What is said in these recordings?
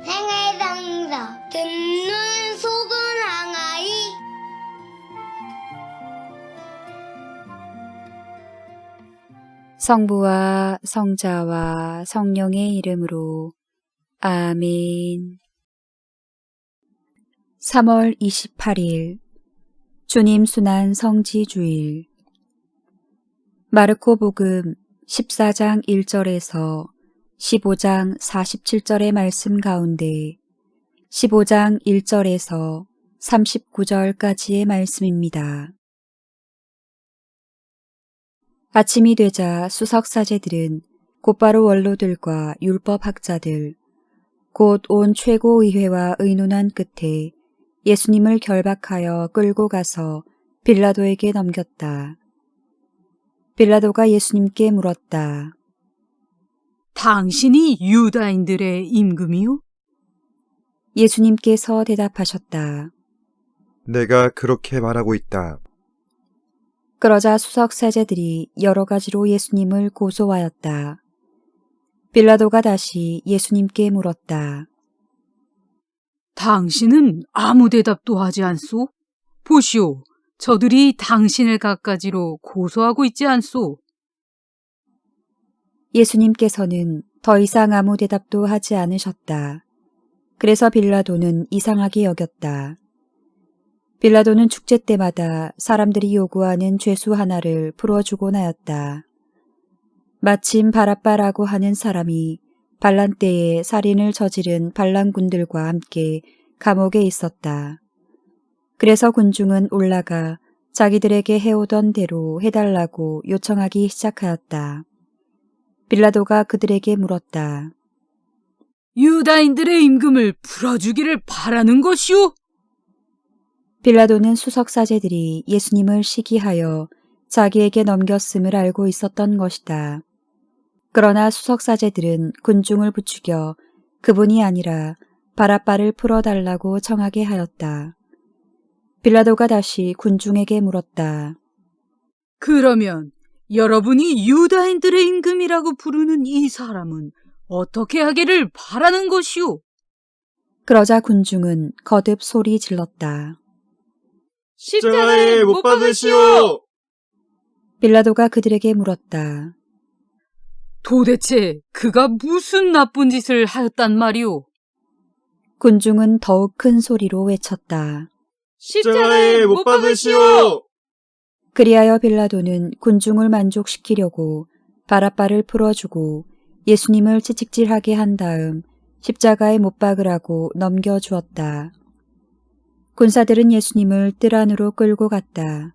생애상사 듣는 속은 항아리. 성부와 성자와 성령의 이름으로 아멘. 3월 28일 주님 순환 성지주일. 마르코 복음 14장 1절에서 15장 47절의 말씀 가운데 15장 1절에서 39절까지의 말씀입니다. 아침이 되자 수석사제들은 곧바로 원로들과 율법학자들, 곧 온 최고의회와 의논한 끝에 예수님을 결박하여 끌고 가서 빌라도에게 넘겼다. 빌라도가 예수님께 물었다. 당신이 유다인들의 임금이요? 예수님께서 대답하셨다. 내가 그렇게 말하고 있다. 그러자 수석사제들이 여러 가지로 예수님을 고소하였다. 빌라도가 다시 예수님께 물었다. 당신은 아무 대답도 하지 않소? 보시오, 저들이 당신을 갖가지로 고소하고 있지 않소? 예수님께서는 더 이상 아무 대답도 하지 않으셨다. 그래서 빌라도는 이상하게 여겼다. 빌라도는 축제 때마다 사람들이 요구하는 죄수 하나를 풀어주곤 하였다. 마침 바라빠라고 하는 사람이 반란 때에 살인을 저지른 반란군들과 함께 감옥에 있었다. 그래서 군중은 올라가 자기들에게 해오던 대로 해달라고 요청하기 시작하였다. 빌라도가 그들에게 물었다. 유다인들의 임금을 풀어주기를 바라는 것이오? 빌라도는 수석사제들이 예수님을 시기하여 자기에게 넘겼음을 알고 있었던 것이다. 그러나 수석사제들은 군중을 부추겨 그분이 아니라 바라빠를 풀어달라고 청하게 하였다. 빌라도가 다시 군중에게 물었다. 그러면 여러분이 유다인들의 임금이라고 부르는 이 사람은 어떻게 하기를 바라는 것이오? 그러자 군중은 거듭 소리 질렀다. 십자가에 못 박으시오! 빌라도가 그들에게 물었다. 도대체 그가 무슨 나쁜 짓을 하였단 말이오? 군중은 더욱 큰 소리로 외쳤다. 십자가에 못 박으시오! 그리하여 빌라도는 군중을 만족시키려고 바라빠를 풀어주고 예수님을 채찍질하게 한 다음 십자가에 못 박으라고 넘겨주었다. 군사들은 예수님을 뜰 안으로 끌고 갔다.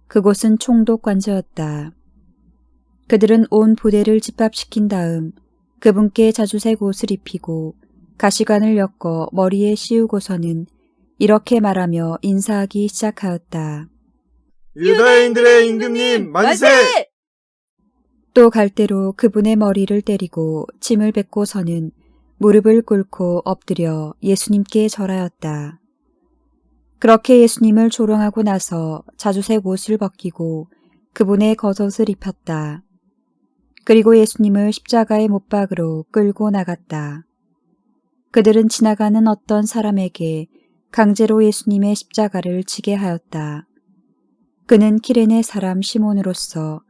그곳은 총독관저였다. 그들은 온 부대를 집합시킨 다음 그분께 자주색 옷을 입히고 가시관을 엮어 머리에 씌우고서는 이렇게 말하며 인사하기 시작하였다. 유다인들의 임금님 만세! 또 갈대로 그분의 머리를 때리고 침을 뱉고서는 무릎을 꿇고 엎드려 예수님께 절하였다. 그렇게 예수님을 조롱하고 나서 자주색 옷을 벗기고 그분의 겉옷을 입혔다. 그리고 예수님을 십자가의 못박으로 끌고 나갔다. 그들은 지나가는 어떤 사람에게 강제로 예수님의 십자가를 지게 하였다. 그는 키레네 사람 시몬으로서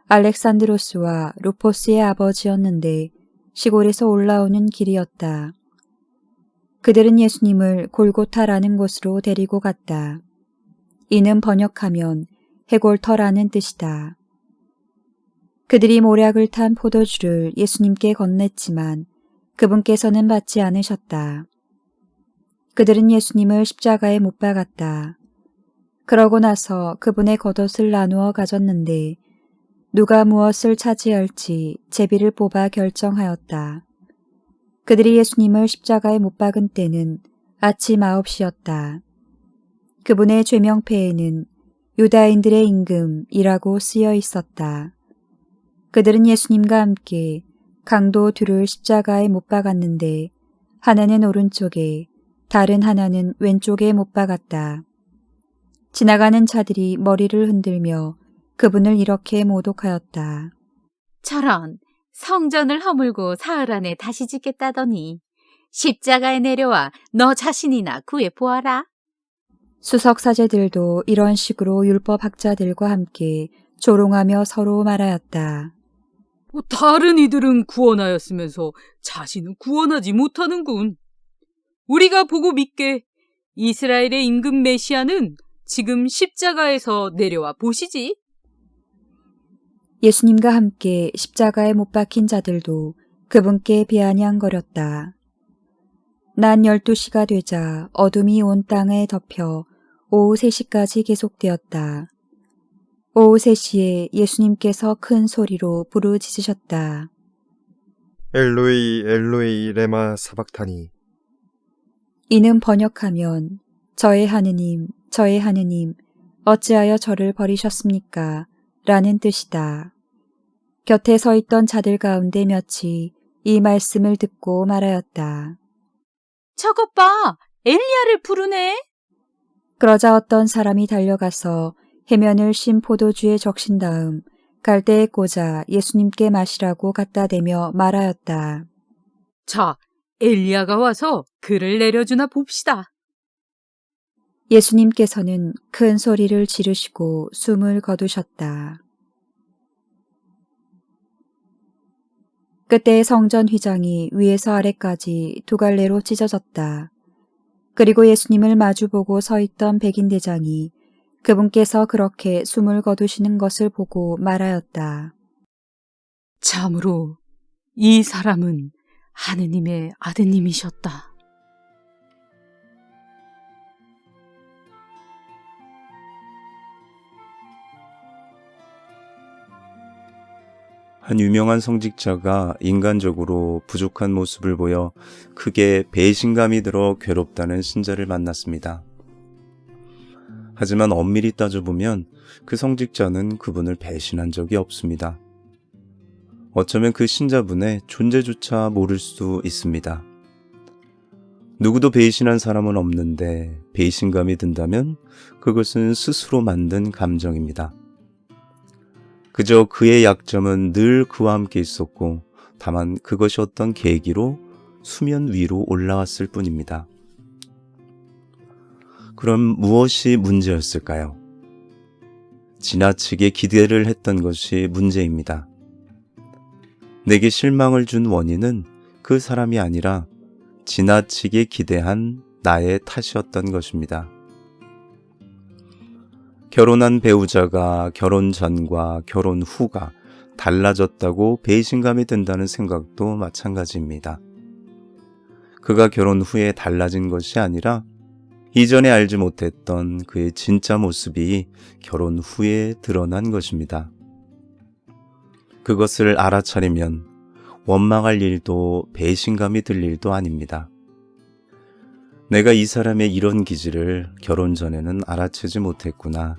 알렉산드로스와 루포스의 아버지였는데 시골에서 올라오는 길이었다. 그들은 예수님을 골고타라는 곳으로 데리고 갔다. 이는 번역하면 해골터라는 뜻이다. 그들이 모략을 탄 포도주를 예수님께 건넸지만 그분께서는 받지 않으셨다. 그들은 예수님을 십자가에 못 박았다. 그러고 나서 그분의 겉옷을 나누어 가졌는데 누가 무엇을 차지할지 제비를 뽑아 결정하였다. 그들이 예수님을 십자가에 못 박은 때는 아침 9시였다. 그분의 죄명패에는 유다인들의 임금이라고 쓰여 있었다. 그들은 예수님과 함께 강도 둘을 십자가에 못 박았는데 하나는 오른쪽에 다른 하나는 왼쪽에 못 박았다. 지나가는 자들이 머리를 흔들며 그분을 이렇게 모독하였다. 차란, 성전을 허물고 사흘 안에 다시 짓겠다더니 십자가에 내려와 너 자신이나 구해 보아라. 수석사제들도 이런 식으로 율법학자들과 함께 조롱하며 서로 말하였다. 다른 이들은 구원하였으면서 자신은 구원하지 못하는군. 우리가 보고 믿게 이스라엘의 임금 메시아는 지금 십자가에서 내려와 보시지. 예수님과 함께 십자가에 못 박힌 자들도 그분께 비아냥거렸다. 낮 12시가 되자 어둠이 온 땅에 덮여 오후 3시까지 계속되었다. 오후 3시에 예수님께서 큰 소리로 부르짖으셨다. 엘로이 엘로이 레마 사박타니. 이는 번역하면 저의 하느님, 어찌하여 저를 버리셨습니까? 라는 뜻이다. 곁에 서 있던 자들 가운데 몇이 이 말씀을 듣고 말하였다. 저것 봐, 엘리야를 부르네. 그러자 어떤 사람이 달려가서 해면을 신 포도주에 적신 다음 갈대에 꽂아 예수님께 마시라고 갖다 대며 말하였다. 자, 엘리야가 와서 그를 내려주나 봅시다. 예수님께서는 큰 소리를 지르시고 숨을 거두셨다. 그때 성전 휘장이 위에서 아래까지 두 갈래로 찢어졌다. 그리고 예수님을 마주보고 서 있던 백인대장이 그분께서 그렇게 숨을 거두시는 것을 보고 말하였다. 참으로 이 사람은 하느님의 아드님이셨다. 한 유명한 성직자가 인간적으로 부족한 모습을 보여 크게 배신감이 들어 괴롭다는 신자를 만났습니다. 하지만 엄밀히 따져보면 그 성직자는 그분을 배신한 적이 없습니다. 어쩌면 그 신자분의 존재조차 모를 수 있습니다. 누구도 배신한 사람은 없는데 배신감이 든다면 그것은 스스로 만든 감정입니다. 그저 그의 약점은 늘 그와 함께 있었고 다만 그것이 어떤 계기로 수면 위로 올라왔을 뿐입니다. 그럼 무엇이 문제였을까요? 지나치게 기대를 했던 것이 문제입니다. 내게 실망을 준 원인은 그 사람이 아니라 지나치게 기대한 나의 탓이었던 것입니다. 결혼한 배우자가 결혼 전과 결혼 후가 달라졌다고 배신감이 든다는 생각도 마찬가지입니다. 그가 결혼 후에 달라진 것이 아니라 이전에 알지 못했던 그의 진짜 모습이 결혼 후에 드러난 것입니다. 그것을 알아차리면 원망할 일도 배신감이 들 일도 아닙니다. 내가 이 사람의 이런 기질을 결혼 전에는 알아채지 못했구나,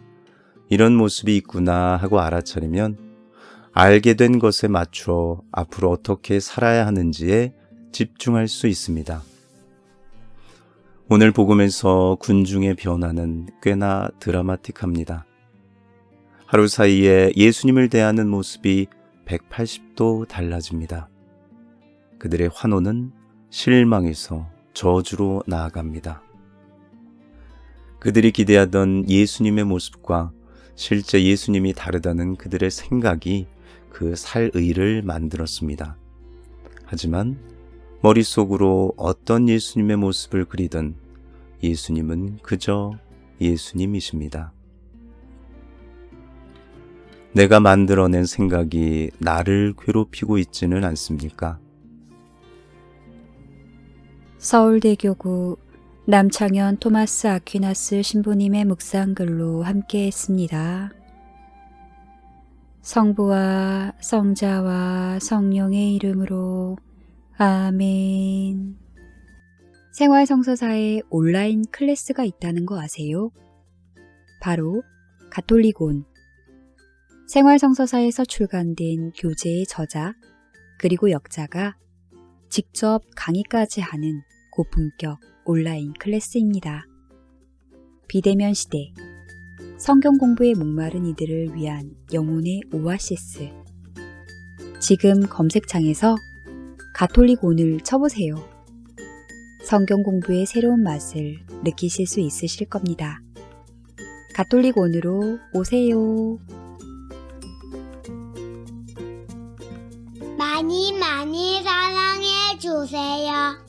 이런 모습이 있구나 하고 알아차리면 알게 된 것에 맞춰 앞으로 어떻게 살아야 하는지에 집중할 수 있습니다. 오늘 복음에서 군중의 변화는 꽤나 드라마틱합니다. 하루 사이에 예수님을 대하는 모습이 180도 달라집니다. 그들의 환호는 실망에서 저주로 나아갑니다. 그들이 기대하던 예수님의 모습과 실제 예수님이 다르다는 그들의 생각이 그 살의를 만들었습니다. 하지만 머릿속으로 어떤 예수님의 모습을 그리든 예수님은 그저 예수님이십니다. 내가 만들어낸 생각이 나를 괴롭히고 있지는 않습니까? 서울대교구 남창현 토마스 아퀴나스 신부님의 묵상글로 함께 했습니다. 성부와 성자와 성령의 이름으로 아멘. 생활성서사에 온라인 클래스가 있다는 거 아세요? 바로 가톨릭온. 생활성서사에서 출간된 교재의 저자 그리고 역자가 직접 강의까지 하는 고품격 온라인 클래스입니다. 비대면 시대, 성경 공부에 목마른 이들을 위한 영혼의 오아시스. 지금 검색창에서 가톨릭온을 쳐보세요. 성경 공부의 새로운 맛을 느끼실 수 있으실 겁니다. 가톨릭온으로 오세요. 많이 많이 사랑해 주세요.